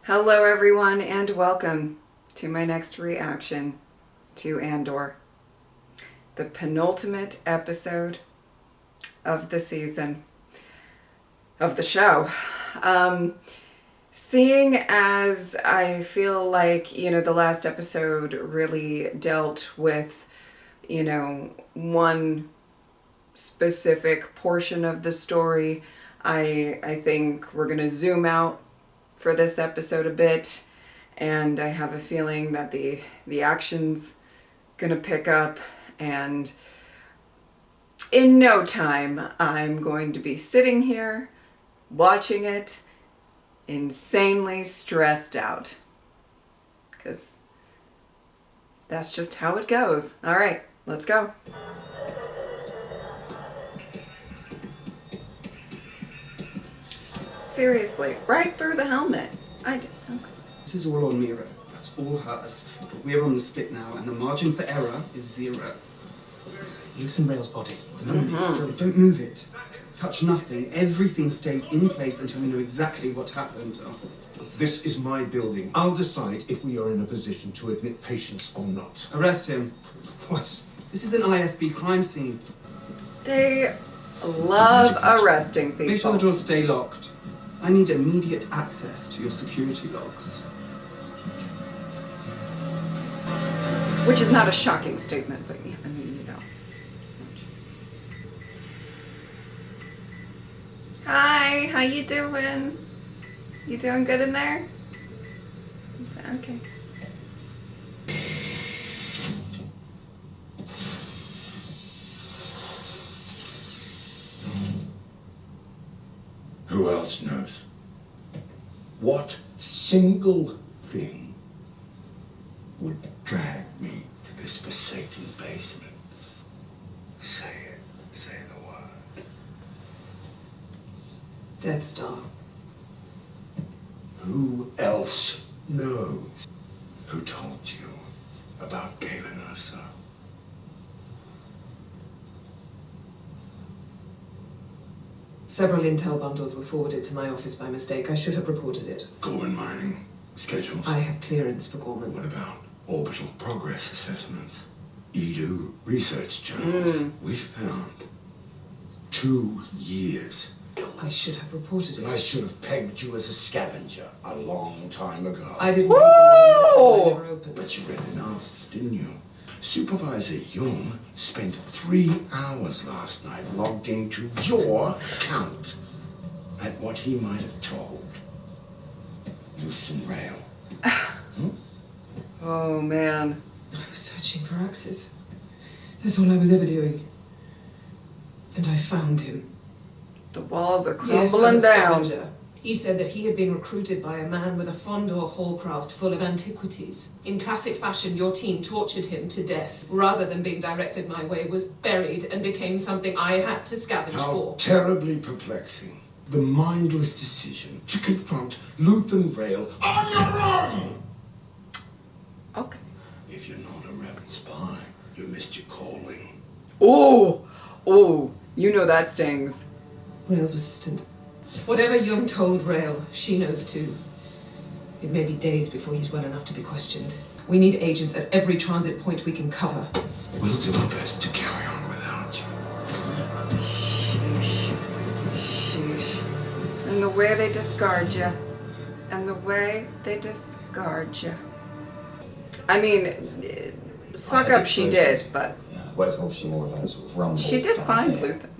Hello everyone and welcome to my next reaction to Andor, the penultimate episode of the season, of the show. Seeing as I feel like, the last episode really dealt with, one specific portion of the story, I think we're going to zoom out for this episode a bit, and I have a feeling that the action's gonna pick up, and in no time I'm going to be sitting here watching it insanely stressed out, because that's just how it goes. All right, let's go. Seriously, right through the helmet. Okay. This is all on Mira. That's all hers. But we're on the split now, and the margin for error is 0. Loosen Rail's body. The moment it's still. Don't move it. Touch nothing. Everything stays in place until we know exactly what happened. This is my building. I'll decide if we are in a position to admit patients or not. Arrest him. What? This is an ISB crime scene. They love arresting people. Make sure the doors stay locked. I need immediate access to your security logs. Which is not a shocking statement, but Hi, how you doing? You doing good in there? Okay. Who else knows? What single thing would drag me to this forsaken basement? Say it. Say the word. Death Star. Who else knows? Who told you about Galen Ursa? Several intel bundles were forwarded to my office by mistake. I should have reported it. Gorman mining schedule. I have clearance for Gorman. What about orbital progress assessments? EDU research journals. We found 2 years. I should have reported it. I should have pegged you as a scavenger a long time ago. I didn't read the list, I never opened. But you read enough, didn't you? Supervisor Jung spent 3 hours last night logged into your account at what he might have told Loosen Rail. Oh, man. I was searching for Axis. That's all I was ever doing. And I found him. The walls are Yes, I'm crumbling a down. scavenger. He said that he had been recruited by a man with a Fondor Hallcraft full of antiquities. In classic fashion, your team tortured him to death. Rather than being directed my way, was buried and became something I had to scavenge How for. terribly perplexing. The mindless decision to confront Luthen Rail on your own! Okay. If you're not a rebel spy, you missed your calling. Oh, that stings. Rail's assistant. Whatever Jung told Rail, she knows too. It may be days before he's well enough to be questioned. We need agents at every transit point we can cover. We'll do our best to carry on without you. Sheesh. And the way they discard you. I mean, fuck up she did, but she did find Luthen.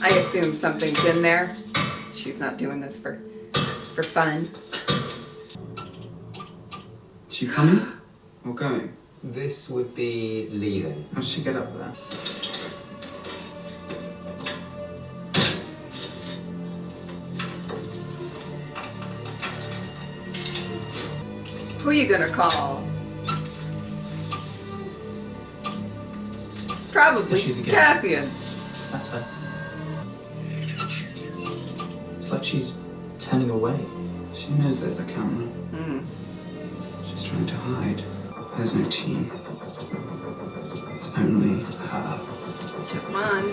I assume something's in there. She's not doing this for fun. Is she coming or going? This would be leaving. How does she get up there? Who you gonna call? Probably She's again. Cassian. That's her. It's like she's turning away. She knows there's a camera. She's trying to hide. There's no team. It's only her. Just one.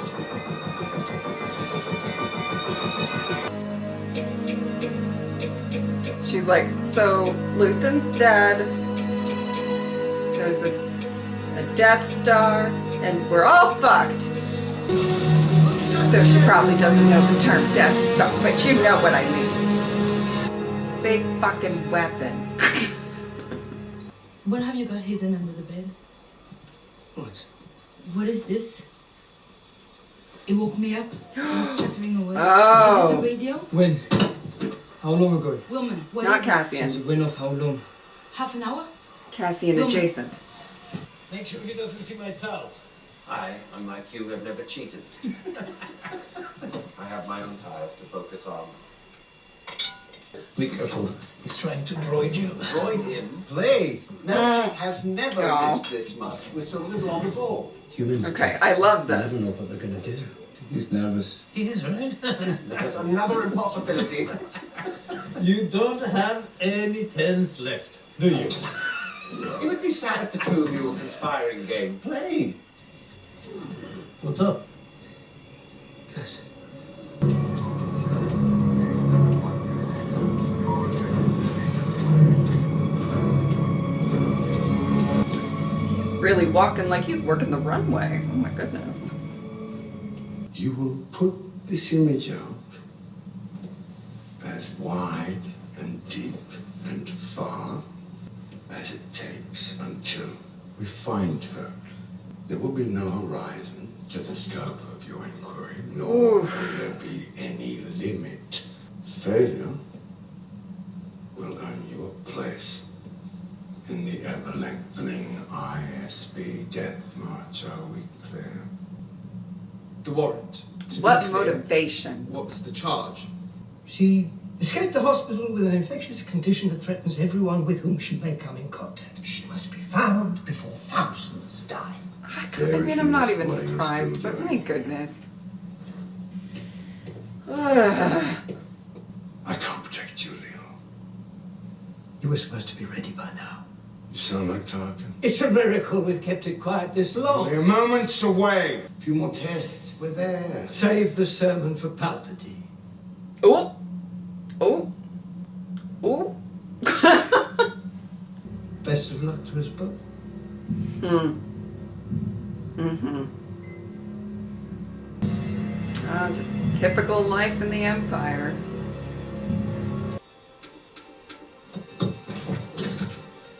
She's like, so Luthen's dead. There's a Death Star, and we're all fucked. Though she probably doesn't know the term Death Star, but you know what I mean. Big fucking weapon. What have you got hidden under the bed? What? What is this? It woke me up. I was chattering away. Oh. Is it a radio? When? How long ago? Wilman, what Not is Cassian. Since it went off, how long? it? Half an hour? Cassian adjacent. Make sure he doesn't see my towels. I, unlike you, have never cheated. I have my own tiles to focus on. Be careful. He's trying to droid you. Droid him? Play. No, she has never No. missed this much with so little on the ball. Humans. Okay, I love I don't this. know what they're gonna do. He's nervous. He is, right? That's another impossibility. You don't have any tens left, do you? It would be sad if the two of you were conspiring game. Play. What's up? Yes. He's really walking like he's working the runway. Oh my goodness. You will put this image out as wide and deep and far as it takes until we find her. There will be no horizon to the scope of your inquiry, nor will there be any limit. Failure will earn you a place in the ever-lengthening ISB death march. Are we clear? The warrant. To be What clear, motivation? What's the charge? She escaped the hospital with an infectious condition that threatens everyone with whom she may come in contact. She must be found before thousands die. I mean, I'm not even What are you surprised, still but my doing? goodness. I can't protect you, Leo. You were supposed to be ready by now. You sound like Tarkin. It's a miracle we've kept it quiet this long. We're moments away. A few more tests, we're there. Save the sermon for Palpatine. Oh, oh, oh. Best of luck to us both. Oh, just typical life in the Empire.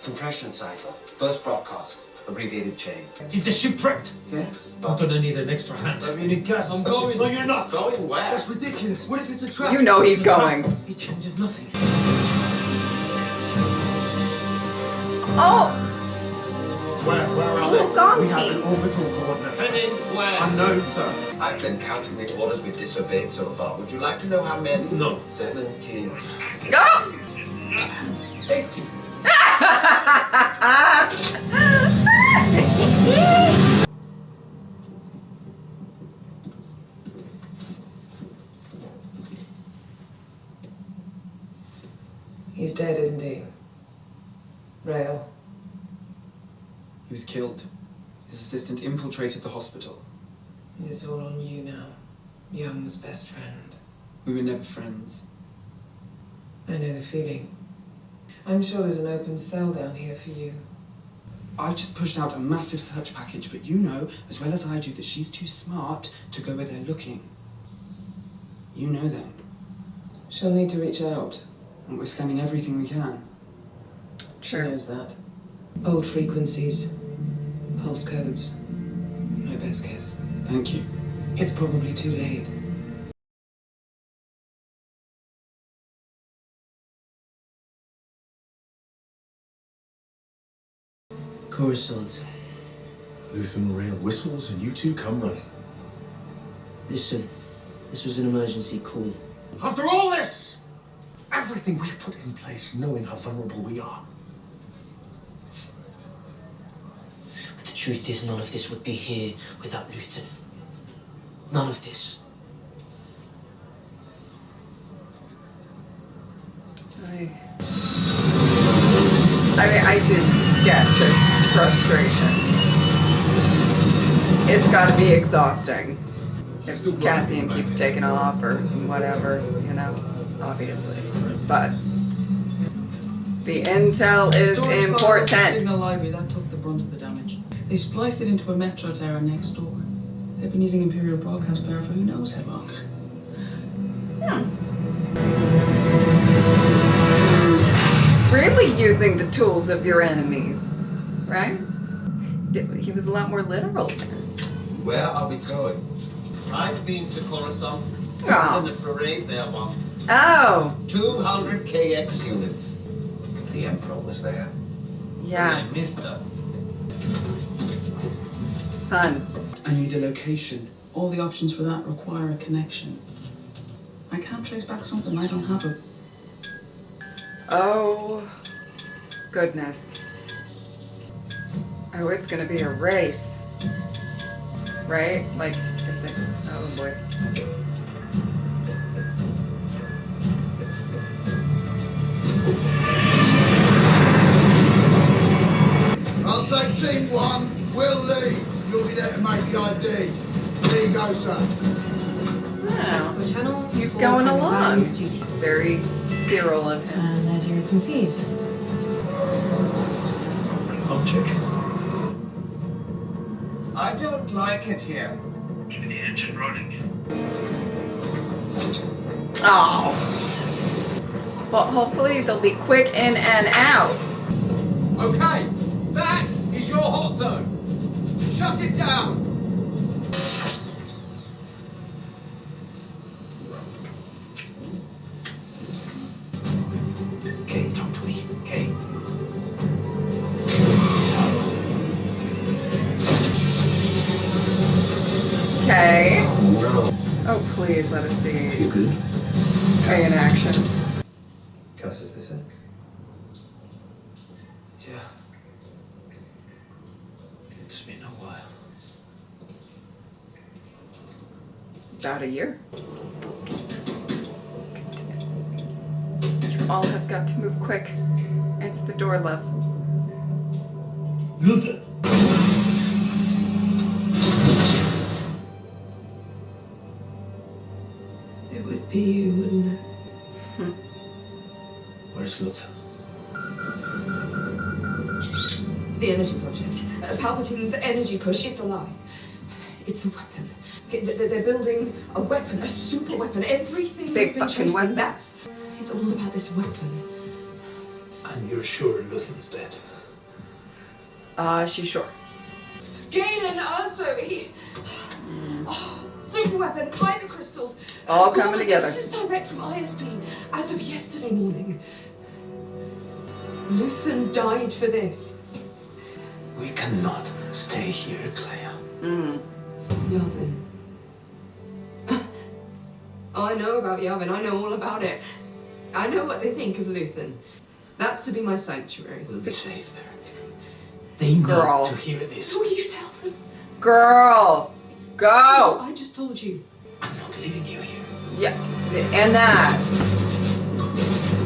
Compression cipher. Burst broadcast. Abbreviated chain. Is the ship prepped? Yes. I'm gonna need an extra hand. I mean, it gas. I'm going. No, you're not. Going where? That's ridiculous. What if it's a trap? You know he's going. It changes nothing. Oh, Where are little they? We have an donkey. orbital coordinate. Heading where? Unknown, sir. I've been counting the orders we've disobeyed so far. Would you like to know how many? No. 17. Go! 18. He's dead, isn't he? Rail. He was killed. His assistant infiltrated the hospital. And it's all on you now. Young's best friend. We were never friends. I know the feeling. I'm sure there's an open cell down here for you. I just pushed out a massive search package, but you know, as well as I do, that she's too smart to go where they're looking. You know that. She'll need to reach out. And we're scanning everything we can. She knows that. Old frequencies, pulse codes. My best guess. Thank you. It's probably too late. Coruscant. Luthen rail whistles and you two come running. Listen, this was an emergency call. After all this, everything we've put in place, knowing how vulnerable we are. But the truth is, none of this would be here without Luthen. None of this. I mean, I did get the frustration. it's got to be exhausting if Cassian keeps taking off or whatever, you know, obviously. But the intel is important. Signal library, that took the brunt of the damage. They spliced it into a metro tower next door. They've been using Imperial broadcast power for who knows how long. Really using the tools of your enemies, right? He was a lot more literal there. Where are we going? I've been to Coruscant. Oh. I was in the parade there once. Oh. 200 KX units. The Emperor was there. Yeah. I missed her. Fun. I need a location. All the options for that require a connection. I can't trace back something I don't have it. Oh, goodness. Oh, it's gonna be a race. Right? Like, oh boy. I'll take team 1. We'll leave. You'll be there to make the ID. There you go, sir. Wow. He's going along. Very Cyril of him. And there's your open feed. Object. I don't like it here. Keep the engine running. Oh. But hopefully they'll be quick in and out. Okay, that is your hot zone. Shut it down. Kay, talk to me. Kay. Okay. No. Oh, please let us see. Are you good? Kay in action. Cass, is this it? Yeah. It's been a while. About a year. You all have got to move quick. Answer the door, love. Luther. It would be you, wouldn't it? Where's Luther? The energy project. Palpatine's energy push. It's a lie. It's a weapon. Okay, they're building a weapon, a super weapon. Everything Big we've been fucking chasing, weapon. that's... It's all about this weapon. And you're sure Luthen's dead? She's sure. Galen also, he... Oh, super weapon, kyber crystals. All coming together. This is direct from ISB, as of yesterday morning. Luthen died for this. We cannot stay here, Clea. Yavin. I know about Yavin. I know all about it. I know what they think of Luthen. That's to be my sanctuary. We'll be safe there. They need Girl. to hear this. Will you tell them? Girl! Go! I just told you. I'm not leaving you here. Yeah, and that.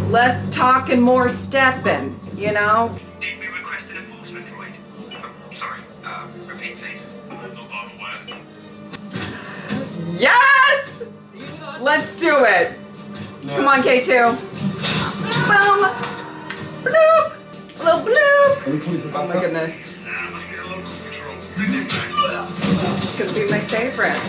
Less talk and more stepping, you know? Did we request an enforcement droid? Sorry, repeat please. Yes! Let's do it! Come on, K2. Boom! Bloop! A little bloop! Oh my goodness. This is gonna be my favorite.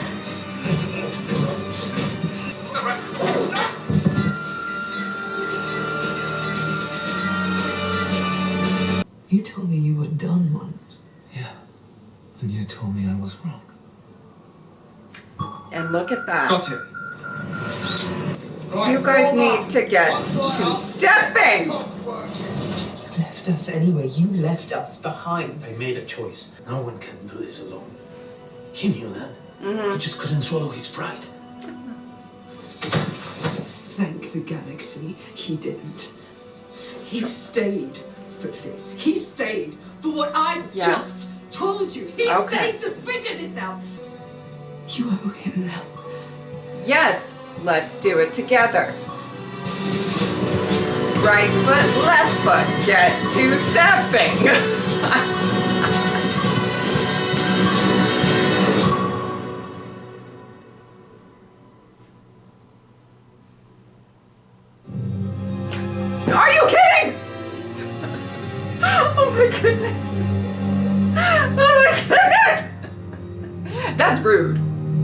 You told me you were done once. Yeah. And you told me I was wrong. And look at that. Got it. You guys need to get to stepping! You left us anyway. You left us behind. I made a choice. No one can do this alone. He knew that. He just couldn't swallow his pride. Thank the galaxy, he didn't. He stayed for this. He stayed for what I've Yes. just told you. He Okay. stayed to figure this out. You owe him now. Yes, let's do it together. Right foot, left foot, get to stepping. Oh my goodness! That's rude.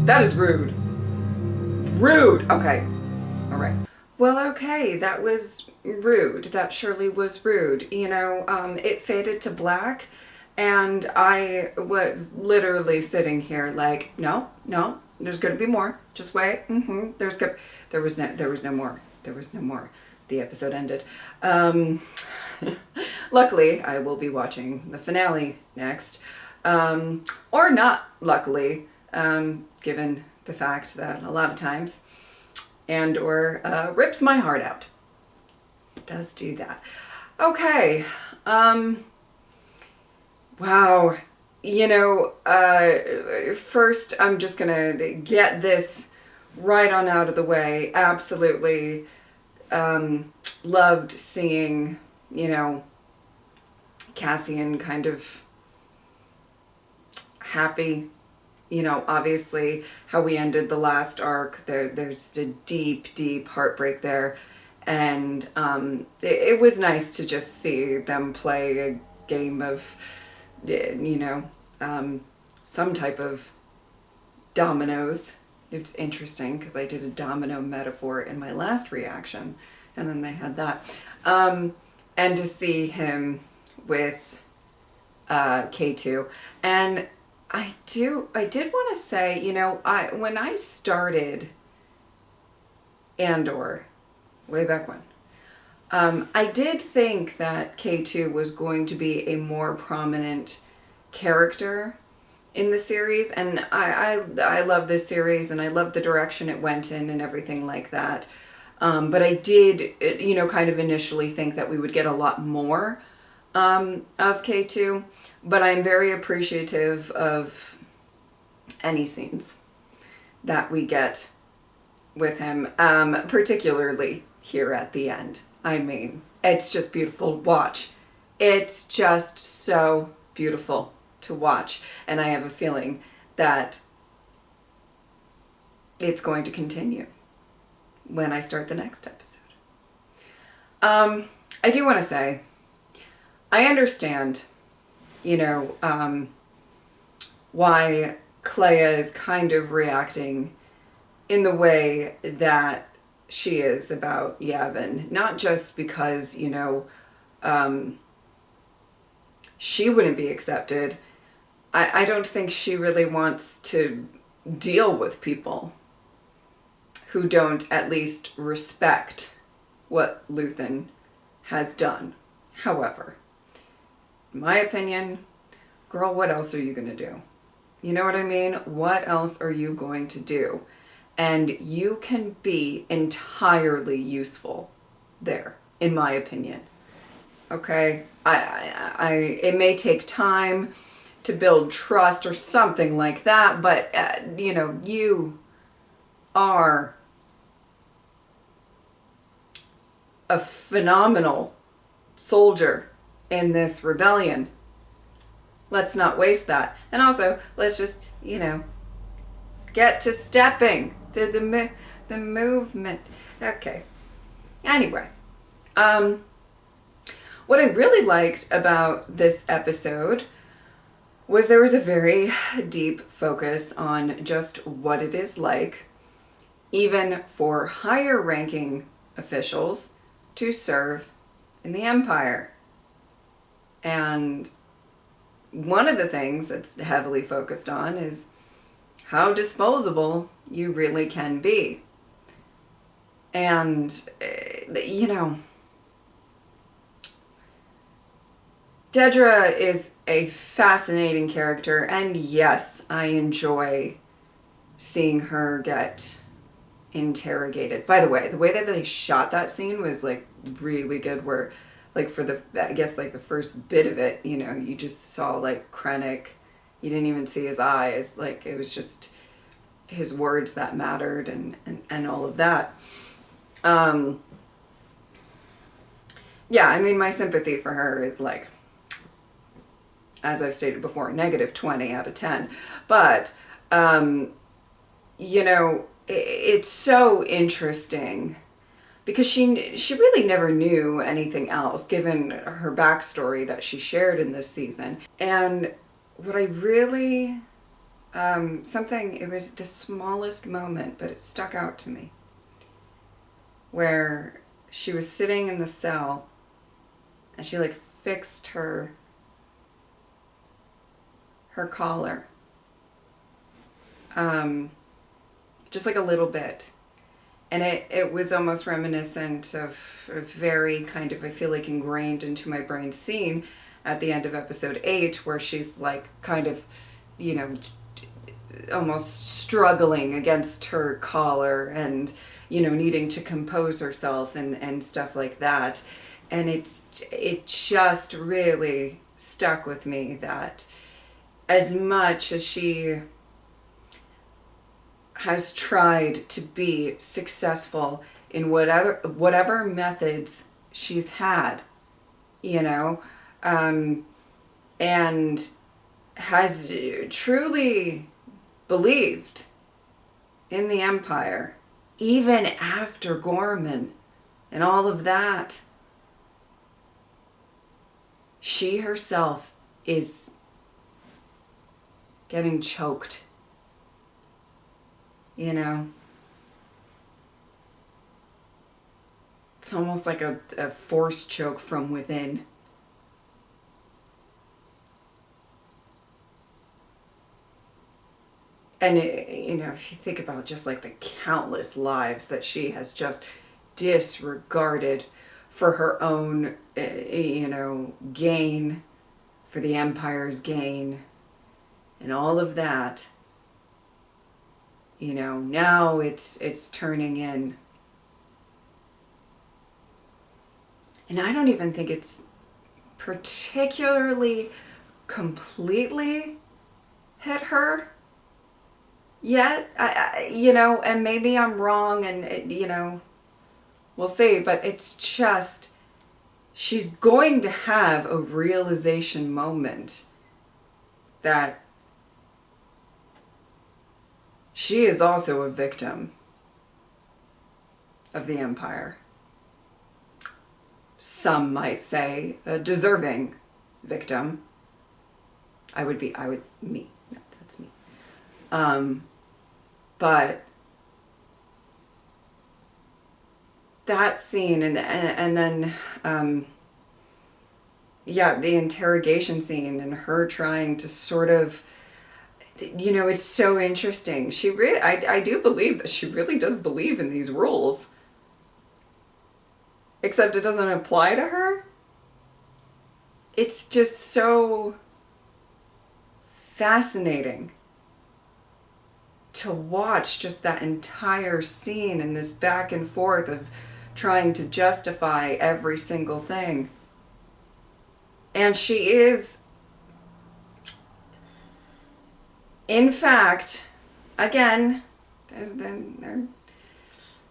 That is rude. Rude. Okay. All right. Well, okay, that was rude. That surely was rude. You know, it faded to black, and I was literally sitting here like, no, there's gonna be more. Just wait. There was no more. There was no more. The episode ended. Luckily, I will be watching the finale next, or not. Luckily, given the fact that a lot of times Andor rips my heart out. It does do that. Okay. Wow. You know, first I'm just gonna get this right on out of the way. Absolutely loved seeing, you know, Cassian kind of happy. You know, obviously how we ended the last arc, there's a deep heartbreak there. And it was nice to just see them play a game of, you know, some type of dominoes. It's interesting because I did a domino metaphor in my last reaction, and then they had that. And to see him with K2. And I did want to say, you know, when I started Andor, way back when, I did think that K2 was going to be a more prominent character in the series, and I love this series, and I love the direction it went in and everything like that. But I did, you know, kind of initially think that we would get a lot more of K2, but I'm very appreciative of any scenes that we get with him, particularly here at the end. I mean, it's just beautiful to watch. It's just so beautiful to watch, and I have a feeling that it's going to continue when I start the next episode. I do want to say, I understand, you know, why Clea is kind of reacting in the way that she is about Yavin. Not just because, you know, she wouldn't be accepted. I don't think she really wants to deal with people who don't at least respect what Luthen has done. However, in my opinion, girl, what else are you going to do? You know what I mean? What else are you going to do? And you can be entirely useful there, in my opinion. Okay? It may take time to build trust or something like that, but, you know, you are a phenomenal soldier in this rebellion. Let's not waste that. And also, let's just, you know, get to stepping to the movement. Okay. Anyway, what I really liked about this episode was there was a very deep focus on just what it is like, even for higher ranking officials, to serve in the Empire. And one of the things that's heavily focused on is how disposable you really can be. And, you know, Dedra is a fascinating character, and yes, I enjoy seeing her get interrogated. By the way that they shot that scene was like really good, where like for the, I guess like the first bit of it, you know, you just saw like Krennic, you didn't even see his eyes, like it was just his words that mattered and all of that. Yeah, I mean, my sympathy for her is like, as I've stated before, -20 out of 10. But, you know, it's so interesting because she really never knew anything else, given her backstory that she shared in this season. And what I really, it was the smallest moment, but it stuck out to me, where she was sitting in the cell and she like fixed her collar, just like a little bit. And it was almost reminiscent of a very kind of, I feel like, ingrained into my brain scene at the end of episode 8, where she's like kind of, you know, almost struggling against her collar and, you know, needing to compose herself and stuff like that. And it just really stuck with me that as much as she has tried to be successful in whatever methods she's had, you know, and has truly believed in the Empire, even after Gorman and all of that, she herself is getting choked. You know, it's almost like a force choke from within. And, you know, if you think about just like the countless lives that she has just disregarded for her own, you know, gain, for the Empire's gain, and all of that, you know, now it's turning in. And I don't even think it's particularly completely hit her yet. You know, and maybe I'm wrong, and you know, we'll see, but it's just, she's going to have a realization moment that she is also a victim of the Empire. Some might say a deserving victim. Me. No, that's me. But that scene and then, yeah, the interrogation scene and her trying to sort of, you know, it's so interesting. She really, I do believe that she really does believe in these rules. Except it doesn't apply to her. It's just so fascinating to watch just that entire scene and this back and forth of trying to justify every single thing. And she is, in fact, again, there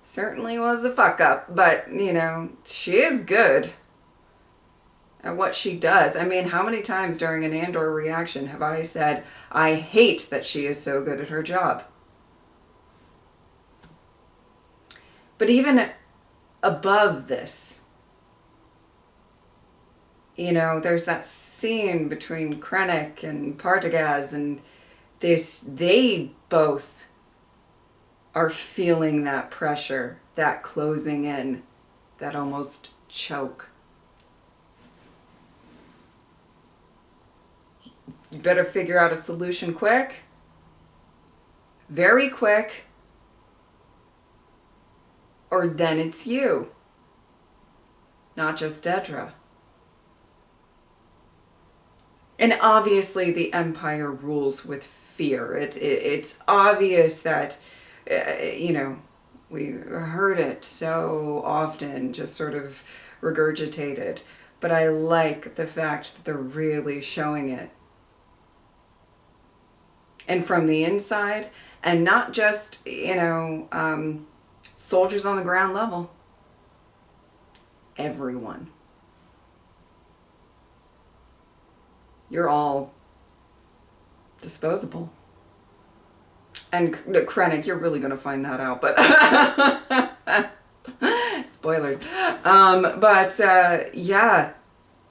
certainly was a fuck up, but, you know, she is good at what she does. I mean, how many times during an Andor reaction have I said, I hate that she is so good at her job? But even above this, you know, there's that scene between Krennic and Partagaz, and they both are feeling that pressure, that closing in, that almost choke. You better figure out a solution quick, very quick, or then it's you, not just Dedra. And obviously the Empire rules with fear. It's obvious that, you know, we heard it so often, just sort of regurgitated. But I like the fact that they're really showing it. And from the inside, and not just, you know, soldiers on the ground level. Everyone. You're all disposable. And Krennic, you're really going to find that out, but spoilers. Yeah,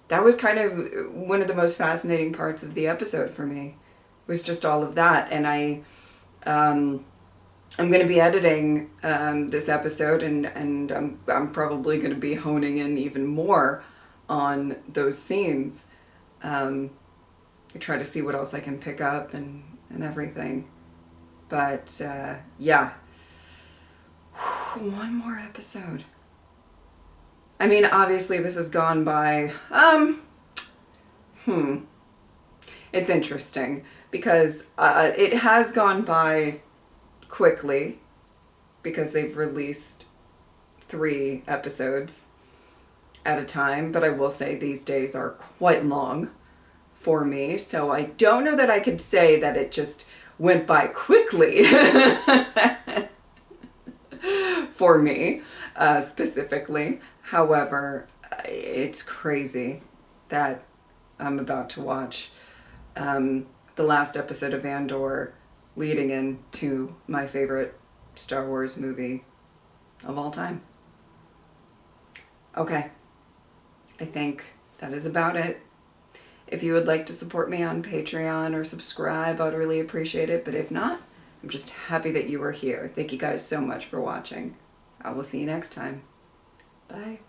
that was kind of one of the most fascinating parts of the episode for me, was just all of that. And I'm going to be editing this episode, and I'm probably going to be honing in even more on those scenes. I try to see what else I can pick up and everything. But yeah, one more episode. I mean, obviously this has gone by, it's interesting because it has gone by quickly because they've released 3 episodes at a time, but I will say these days are quite long for me, so I don't know that I could say that it just went by quickly for me specifically. However, it's crazy that I'm about to watch the last episode of Andor, leading into my favorite Star Wars movie of all time. Okay, I think that is about it. If you would like to support me on Patreon or subscribe, I'd really appreciate it. But if not, I'm just happy that you were here. Thank you guys so much for watching. I will see you next time. Bye.